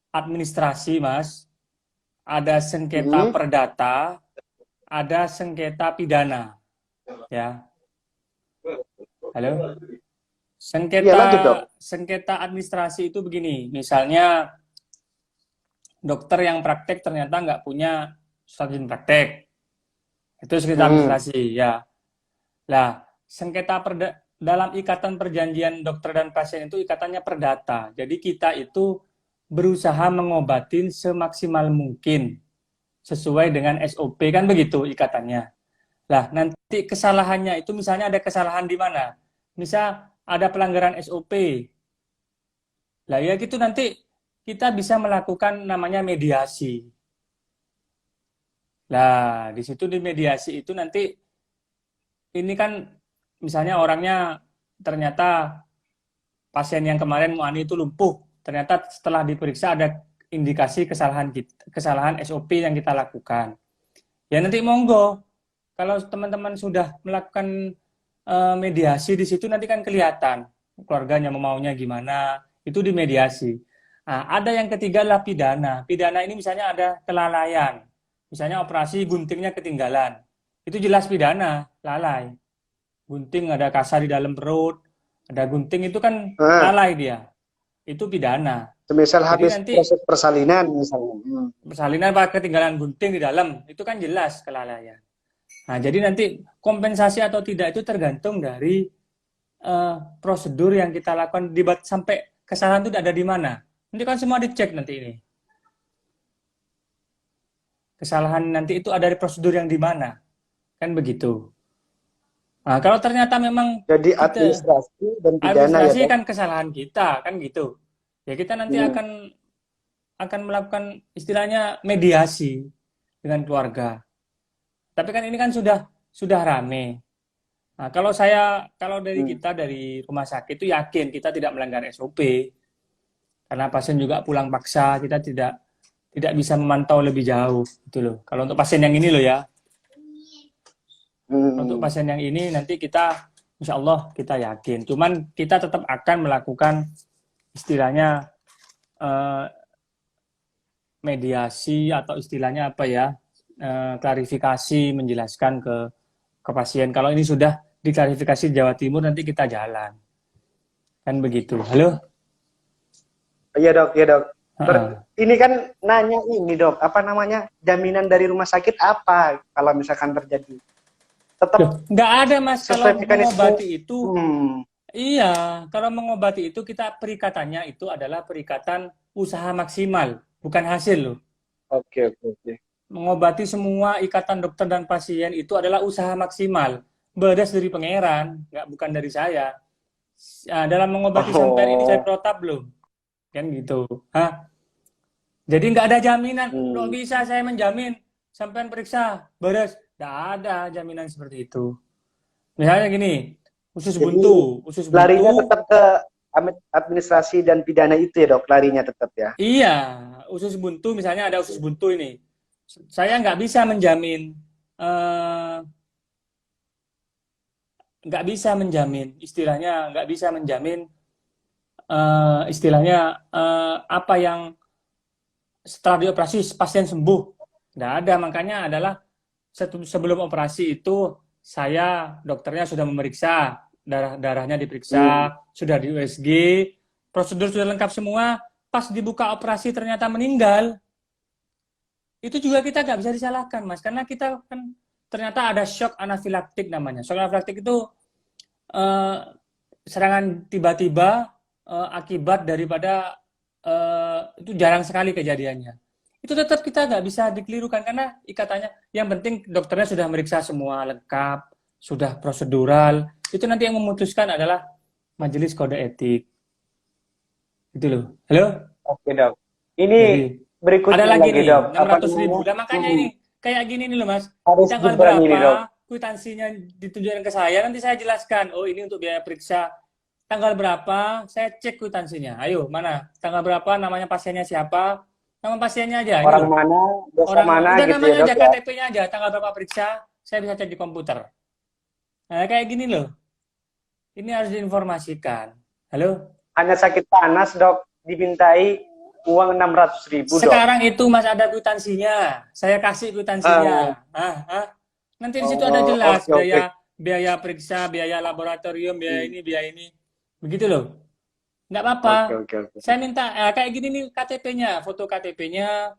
administrasi, Mas, ada sengketa Hmm. perdata, ada sengketa pidana, ya. Halo? Iya, Sengketa lanjut, Dok. sengketa administrasi itu begini, misalnya dokter yang praktek ternyata nggak punya surat izin praktek, itu sengketa Hmm. administrasi, ya. Lah, dalam ikatan perjanjian dokter dan pasien itu ikatannya perdata. Jadi kita itu berusaha mengobatin semaksimal mungkin sesuai dengan SOP, kan begitu ikatannya. Lah, nanti kesalahannya itu misalnya ada kesalahan di mana? Misal ada pelanggaran SOP. Lah ya gitu nanti kita bisa melakukan namanya mediasi. Lah, di situ di mediasi itu nanti ini kan misalnya orangnya ternyata pasien yang kemarin Muani itu lumpuh, ternyata setelah diperiksa ada indikasi kesalahan SOP yang kita lakukan. Ya nanti monggo, kalau teman-teman sudah melakukan mediasi di situ nanti kan kelihatan keluarganya maunya gimana, itu di mediasi. Nah, ada yang ketiga adalah pidana. Pidana ini misalnya ada kelalaian, misalnya operasi guntingnya ketinggalan, itu jelas pidana, lalai. Gunting ada kasar di dalam perut, ada gunting itu kan Nah, lalai dia. Itu pidana. semisal Jadi habis nanti proses persalinan misalnya. persalinan apa ketinggalan gunting di dalam, itu kan jelas kelalaian. Nah, jadi nanti kompensasi atau tidak itu tergantung dari prosedur yang kita lakukan sampai kesalahan itu ada di mana. Nanti kan semua dicek nanti ini. Kesalahan nanti itu ada di prosedur yang di mana. Kan begitu. Nah, kalau ternyata memang Jadi kita administrasi dan pidana ya, administrasi Dok. kan kesalahan kita, kan gitu. Ya kita nanti Hmm. akan melakukan istilahnya mediasi dengan keluarga. Tapi kan ini kan sudah rame. Nah, kalau dari Hmm. kita dari rumah sakit itu yakin kita tidak melanggar SOP. Karena pasien juga pulang paksa, kita tidak bisa memantau lebih jauh gitu loh. Kalau untuk pasien yang ini loh ya. Untuk Hmm. pasien yang ini nanti kita insya Allah kita yakin. Cuman kita tetap akan melakukan istilahnya mediasi atau istilahnya apa ya, klarifikasi, menjelaskan ke pasien. Kalau ini sudah diklarifikasi Jawa Timur, nanti kita jalan. Kan begitu. Halo? Iya dok, iya dok. Heeh. Ini kan nanya ini dok, apa namanya, jaminan dari rumah sakit apa kalau misalkan terjadi? Loh, Tetap nggak ada Mas, kalau sesuai mekanisme. mengobati itu, Hmm, iya, kalau mengobati itu kita perikatannya itu adalah perikatan usaha maksimal, bukan hasil loh. oke oke oke. Mengobati semua ikatan dokter dan pasien itu adalah usaha maksimal. Beres dari pangeran, nggak bukan dari saya. Dalam mengobati sampean ini saya Oh, protap belum? Kan gitu. Hah? Jadi nggak ada jaminan. Nggak hmm. bisa saya menjamin sampean periksa, beres. Nggak ada jaminan seperti itu. Misalnya gini, Jadi usus larinya buntu, tetap ke administrasi dan pidana itu ya dok, larinya tetap ya. iya, usus buntu misalnya ada usus buntu ini. Saya nggak bisa menjamin, eh, nggak bisa menjamin, istilahnya nggak bisa menjamin, istilahnya apa yang setelah dioperasi pasien sembuh. Nggak ada, makanya adalah sebelum operasi itu saya dokternya sudah memeriksa, darahnya Hmm. diperiksa, sudah di USG, prosedur sudah lengkap semua, pas dibuka operasi ternyata meninggal, itu juga kita nggak bisa disalahkan Mas, karena kita kan ternyata ada shock anafilaktik namanya. Shock anafilaktik itu eh, serangan tiba-tiba akibat daripada itu jarang sekali kejadiannya. Itu tetap kita nggak bisa dikelirukan karena ikatannya. Yang penting dokternya sudah meriksa semua lengkap, sudah prosedural. Itu nanti yang memutuskan adalah majelis kode etik. Itu loh. Halo? Oke dok. Ini Jadi ada berikutnya lagi lagi nih, dok, apa 600.000. namanya? Nah, makanya ini kayak gini nih loh Mas. Haris Tanggal Gibran ini dok. berapa kwitansinya ditunjukkan ke saya, nanti saya jelaskan. Oh, ini untuk biaya periksa. Tanggal berapa, saya cek kwitansinya. Ayo, mana? Tanggal berapa, namanya pasiennya siapa? Nama pasiennya aja, ini Orang loh. mana, desa Orang, mana udah gitu ya namanya dok aja, ya. KTP-nya aja, tanggal berapa periksa, saya bisa cek di komputer. Nah, kayak gini loh. Ini harus diinformasikan. Halo? Hanya sakit panas dok, dimintai uang 600.000 dok. Sekarang itu Mas ada kwitansinya. Saya kasih Eh, kwitansinya. Nanti di situ ada oh jelas oke oke. biaya periksa, biaya laboratorium, biaya Hmm, ini, biaya ini. Begitu loh. Nggak apa-apa. oke oke oke. Saya minta kayak gini nih KTP-nya, foto KTP-nya,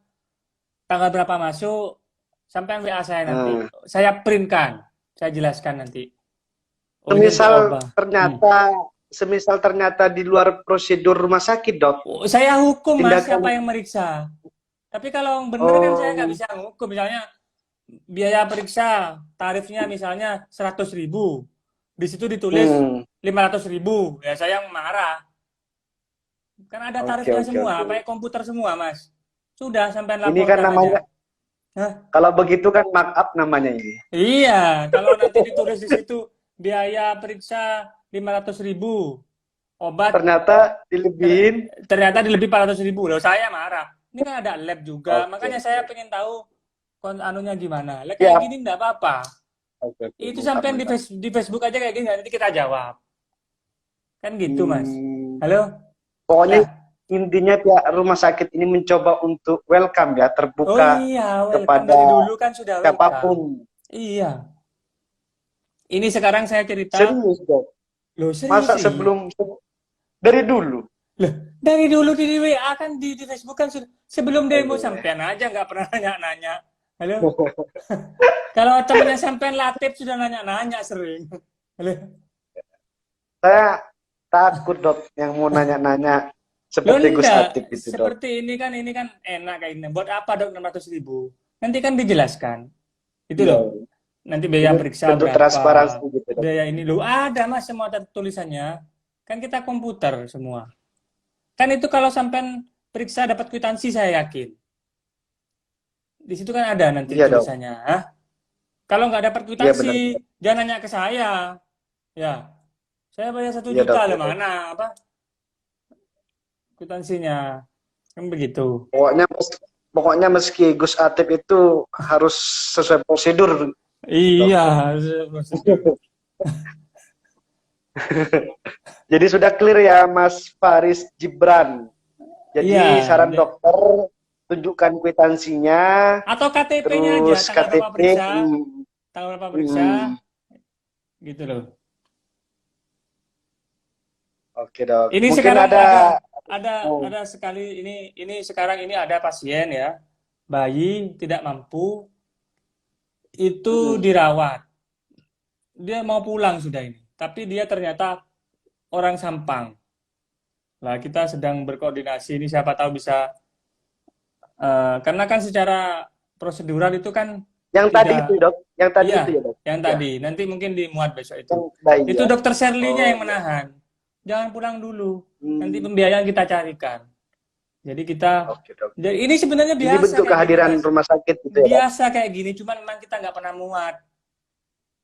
tanggal berapa masuk, sampai WA saya nanti. Hmm. Saya printkan, saya jelaskan nanti. Oh ini untuk Semisal obat. ternyata, semisal ternyata di luar prosedur rumah sakit dok, Oh, saya hukum Mas, tindakan. siapa yang meriksa. Tapi kalau bener kan saya nggak Oh, bisa hukum. Misalnya biaya periksa tarifnya misalnya 100.000, di situ ditulis hmm, 500.000, ya saya yang marah. Kan ada oke tarifnya oke semua, oke. pakai komputer semua Mas. Sudah sampai Ini kan laporkan namanya, aja. Hah? kalau begitu kan markup namanya ini. Iya, kalau nanti ditulis di situ biaya periksa 500.000, obat Ternyata dilebihin. ternyata lebih 400.000, loh saya marah. Ini kan ada lab juga, Oke makanya oke. saya pengen tahu anunya gimana. Lah kayak Siap. gini enggak apa-apa. Oke oke, Itu mantap sampai mantap. di Facebook aja kayak gini, nanti kita jawab. Kan gitu, Mas. Hmm, Halo? pokoknya Lah. intinya pihak rumah sakit ini mencoba untuk welcome ya, Oh terbuka iya, welcome kepada dari dulu kan sudah welcome. siapapun. Iya. Ini sekarang saya cerita, Serius dok. loh serius Masa sih. dari dulu? Loh, dari dulu di WA kan di Facebook kan sudah sebelum demo Aduh. sampean aja nggak pernah nanya-nanya. Halo? Kalau temennya sampean Latif sudah nanya-nanya sering. Halo? Saya takut dok yang mau nanya-nanya Loh seperti Gus enggak, Atik gitu dok. seperti ini kan enak kayak ini. Buat apa dok 600.000? Nanti kan dijelaskan. Itu Iya. loh. Nanti biaya Ini periksa bentuk berapa, transparansi gitu dok. biaya ini loh. Ada mas semua tulisannya. Kan kita komputer semua. Kan itu kalau sampean periksa dapat kwitansi saya yakin. Di situ kan ada nanti Iya dok. tulisannya. Hah? Kalau nggak dapat Iya benar. kwitansi, jangan nanya ke saya. Ya, saya bayar 1 juta Iya dok. lah Iya, dok. mana apa kwitansinya. Kan begitu. Pokoknya meski Gus Atip itu harus sesuai prosedur dok. Iya, prosedur. Jadi sudah clear ya Mas Faris Gibran. Jadi Iya, saran dokter tunjukkan kwitansinya, Atau KTP-nya aja, terus tanggal berapa KTP. periksa, tanggal berapa periksa, Hmm. gitu loh. Oke dok. Ini Mungkin sekarang ada. Oh. ada sekali ini sekarang ini ada pasien ya, bayi tidak mampu itu Mm-mm. dirawat. Dia mau pulang sudah ini, tapi dia ternyata orang Sampang. Lah kita sedang berkoordinasi ini siapa tahu bisa karena kan secara prosedural itu kan Yang tadi itu tidak. dok, yang tadi itu Iya, ya dok. yang Ya, tadi. Nanti mungkin dimuat besok itu. yang bayi Itu ya. dokter Sherly-nya Oh yang ya. menahan. Jangan pulang dulu. Nanti Hmm. pembiayaan kita carikan. Jadi kita, Oke dok. jadi ini sebenarnya Ini biasa bentuk kayak gini, kehadiran Mas. rumah sakit gitu ya dok. Biasa kayak gini, cuman memang kita nggak pernah muat.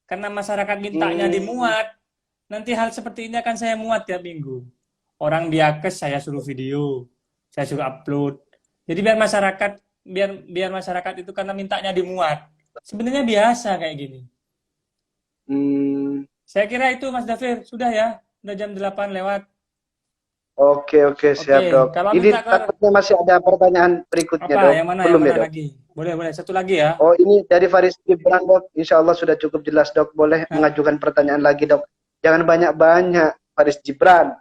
Karena masyarakat mintanya Hmm. dimuat. Nanti hal seperti ini akan saya muat tiap minggu. Orang diakes saya suruh video, saya suruh upload. Jadi biar masyarakat itu karena mintanya dimuat. Sebenarnya biasa kayak gini. Hmm. Saya kira itu Mas Dafir, sudah ya. Udah jam 8 lewat. Oke Oke, siap dok. kalau Ini minta takutnya masih ada pertanyaan berikutnya apa? dok. Yang mana? Yang Belum ya mana dok? lagi? Boleh, boleh. Satu lagi ya. Oh ini dari Faris Gibran dok. Insya Allah sudah cukup jelas dok. Boleh Nah, mengajukan pertanyaan lagi dok. Jangan banyak-banyak Faris Gibran.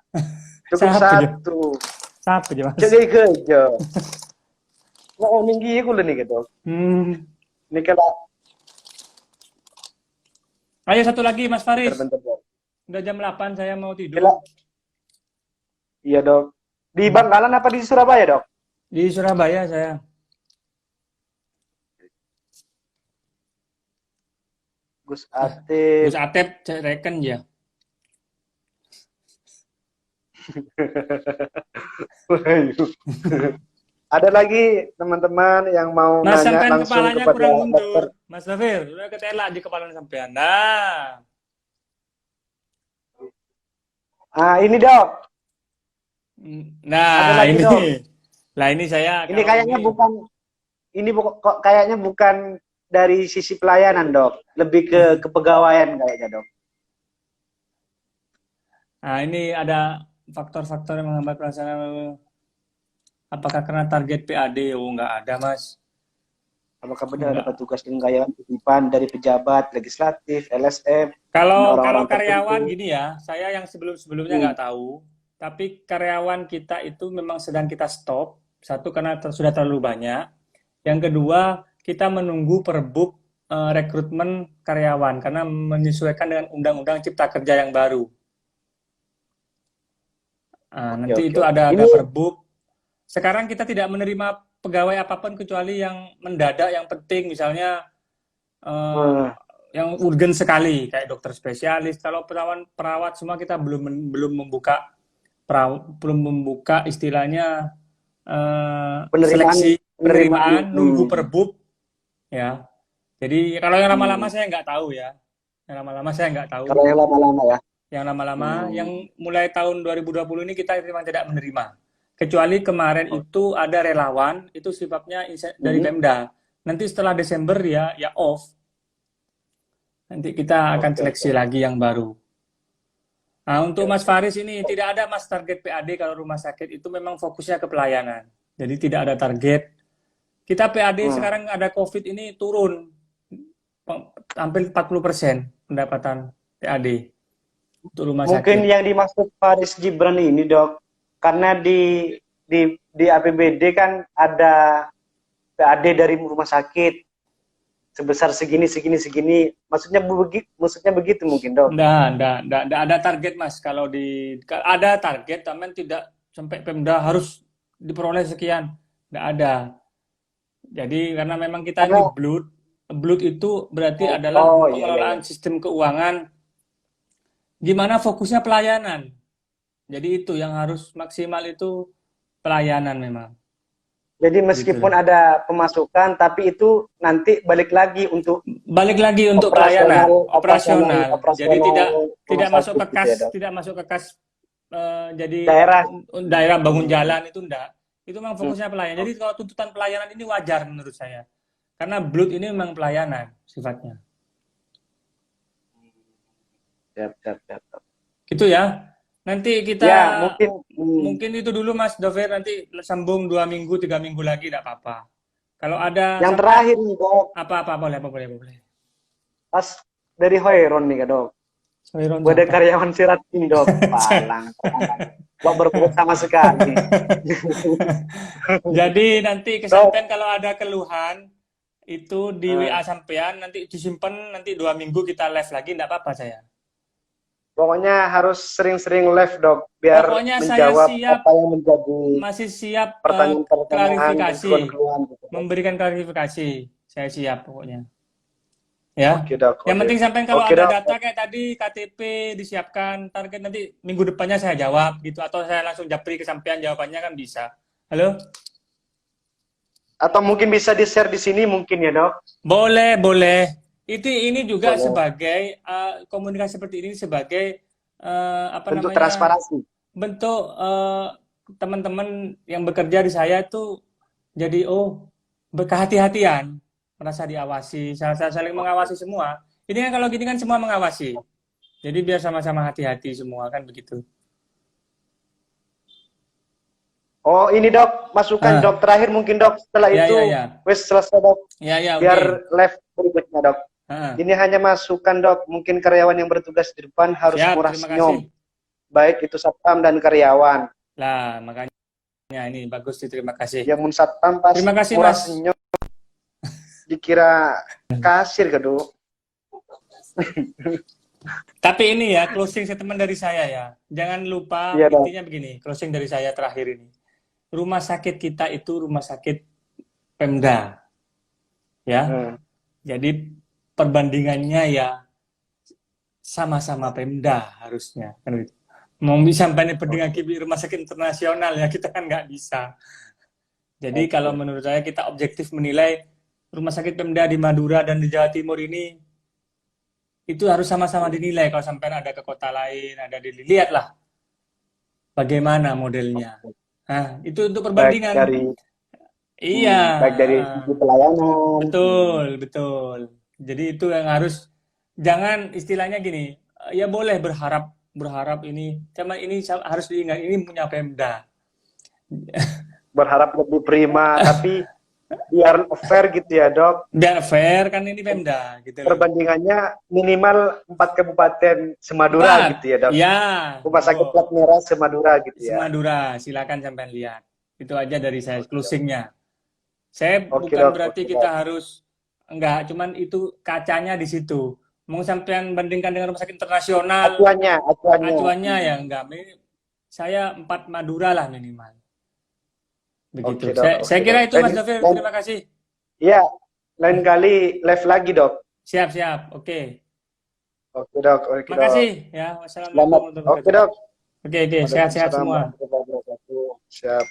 Cukup siapa aja? satu. Siapa aja, Mas? Jadi kerja. Nggak tinggi aku nih gitu. Hmm. Ini kalau Ayo satu lagi, Mas Faris. bentar dok. Udah jam 8, saya mau tidur. Kela- Iya dok. Di Bangkalan apa di Surabaya dok? Di Surabaya saya. Gus Gus Atep. Atep, saya reken ya. Ada lagi teman-teman yang mau Mas, nanya sampean langsung kepalanya kepada kurang dokter. mundur. Mas Dafir, udah ketelak di kepala sampean. Nah. Ah ini dok. Ada Nah, lagi ini. dok. Lah ini saya Ini kalau kayaknya bukan. Ini kok kayaknya bukan dari sisi pelayanan dok. Lebih ke kepegawaian kayaknya dok. Nah, ini ada faktor-faktor yang menghambat pelaksanaan. Apakah karena target PAD? Oh, nggak ada, Mas. Apakah benar ada Nggak. petugas dan karyawan titipan dari pejabat legislatif, LSM, dan Kalau orang-orang karyawan tertentu? gini ya, saya yang sebelum-sebelumnya Hmm. nggak tahu. Tapi karyawan kita itu memang sedang kita stop. Satu, karena sudah terlalu banyak. Yang kedua, kita menunggu perbuk rekrutmen karyawan. Karena menyesuaikan dengan Undang-Undang Cipta Kerja yang baru. Nanti itu Oke. ada Ini perbuk. Sekarang kita tidak menerima pegawai apapun kecuali yang mendadak, yang penting, misalnya hmm, yang urgen sekali, kayak dokter spesialis. Kalau perawat semua kita belum membuka istilahnya penerimaan seleksi penerimaan, nunggu hmm. perbuk, ya. Jadi kalau yang lama-lama Hmm. saya nggak tahu ya. Yang lama-lama saya nggak tahu. Kalau yang lama-lama ya. Yang lama-lama, yang Hmm. mulai tahun 2020 ini kita memang tidak menerima. Kecuali kemarin itu ada relawan, itu sifatnya dari Hmm. Pemda. Nanti setelah Desember ya off. Nanti kita akan seleksi lagi yang baru. Nah, untuk Mas Faris ini tidak ada Mas target PAD kalau rumah sakit itu memang fokusnya ke pelayanan. Jadi tidak ada target. Kita PAD sekarang ada COVID ini turun hampir 40% pendapatan PAD untuk rumah Mungkin sakit. yang dimaksud Faris Gibran ini dok, karena di APBD kan ada PAD dari rumah sakit sebesar segini. Maksudnya begitu mungkin dok. Nggak ada target Mas. Kalau ada target, tapi tidak sampai Pemda harus diperoleh sekian. Nggak ada. Jadi karena memang kita ini blood itu berarti adalah pengelolaan sistem keuangan. Gimana fokusnya pelayanan. Jadi itu yang harus maksimal itu pelayanan memang. Jadi meskipun gitu ada pemasukan, tapi itu nanti balik lagi untuk pelayanan operasional. Jadi tidak masuk ke kas, gitu ya, tidak masuk ke kas jadi daerah bangun jalan itu enggak. Itu memang fokusnya pelayanan. Jadi kalau tuntutan pelayanan ini wajar menurut saya. Karena blood ini memang pelayanan sifatnya. Siap. Gitu ya. Nanti kita Ya, mungkin mungkin itu dulu Mas Dover, nanti sambung 2 minggu, 3 minggu lagi tidak apa-apa. Kalau ada yang sampai terakhir nih, Dok. apa-apa boleh, apa boleh, boleh. Pas dari Hoiron nih, Dok. Soiron Gue ada siapa? karyawan sirat ini, Dok. Palang. Gak berbuat sama sekali. Jadi nanti Dok, kesampean kalau ada keluhan itu di WA sampean nanti disimpan, nanti 2 minggu kita live lagi, enggak apa-apa saya. pokoknya harus sering-sering live, Dok. Biar Pokoknya saya menjawab siap, apa yang menjadi masih siap pertanyaan-pertanyaan dan klarifikasi, keluhan-keluhan. Gitu, Dok. memberikan klarifikasi. Saya siap pokoknya. Ya. Oke, Dok. Yang Oke. penting sampai kalau Oke, ada Dok. data kayak tadi KTP disiapkan, target nanti minggu depannya saya jawab gitu, atau saya langsung japri ke sampean jawabannya kan bisa. Halo? Atau mungkin bisa di-share di sini mungkin ya, Dok? Boleh, boleh. Ini juga Boleh. sebagai komunikasi seperti ini sebagai apa Bentuk namanya, transparansi. bentuk teman-teman yang bekerja di saya itu jadi berkehati-hatian, merasa diawasi, saling mengawasi semua. Ini kan kalau gini kan semua mengawasi. Jadi biar sama-sama hati-hati semua kan begitu. Oh, ini, Dok, masukan Dok terakhir mungkin, Dok. Setelah Ya, itu ya, ya. wes selesai, Dok. Ya, Biar oke. live berikutnya, Dok. Ini hanya masukan, Dok. Mungkin karyawan yang bertugas di depan harus Siap, murah terima senyum. kasih. Baik itu satpam dan karyawan. Lah, makanya ini bagus sih, terima kasih. Ya mun satpam pas Terima kasih, murah Mas. senyum dikira kasir ke, Dok. Tapi ini ya, closing statement dari saya ya. Jangan lupa, Iya, Dok. intinya begini, closing dari saya terakhir ini. Rumah sakit kita itu rumah sakit Pemda. Ya. Jadi perbandingannya ya sama-sama Pemda harusnya. Kan gitu. Mau sampai perbandingan rumah sakit internasional ya, kita kan nggak bisa. Jadi kalau menurut saya kita objektif menilai rumah sakit Pemda di Madura dan di Jawa Timur ini itu harus sama-sama dinilai. Kalau sampai ada ke kota lain, ada dilihatlah bagaimana modelnya. Nah, itu untuk perbandingan. Baik dari segi pelayanan. Betul. Jadi itu yang harus, jangan istilahnya gini, ya boleh berharap ini, cuman ini harus diingat, ini punya Pemda. Berharap lebih prima, tapi biar fair gitu ya, Dok. Biar fair kan ini Pemda gitu loh. Perbandingannya minimal 4 kabupaten semadura gitu ya, Dok. Ya. Rumah sakit plat merah semadura gitu ya. Semadura, silakan sampai lihat. Itu aja dari saya closingnya. Saya bukan Dok, berarti kita harus enggak, cuman itu kacanya di situ. Mau sampean bandingkan dengan rumah sakit internasional. Acuannya ya enggak. Saya 4 Madura lah minimal. Begitu. Saya kira itu Mas Dovir, terima kasih. Iya, lain kali live lagi, Dok. Siap. Oke. Oke, Dok. Terima kasih ya. Wassalamualaikum warahmatullahi wabarakatuh. Oke, Dok. Oke. Sehat-sehat semua. Siap.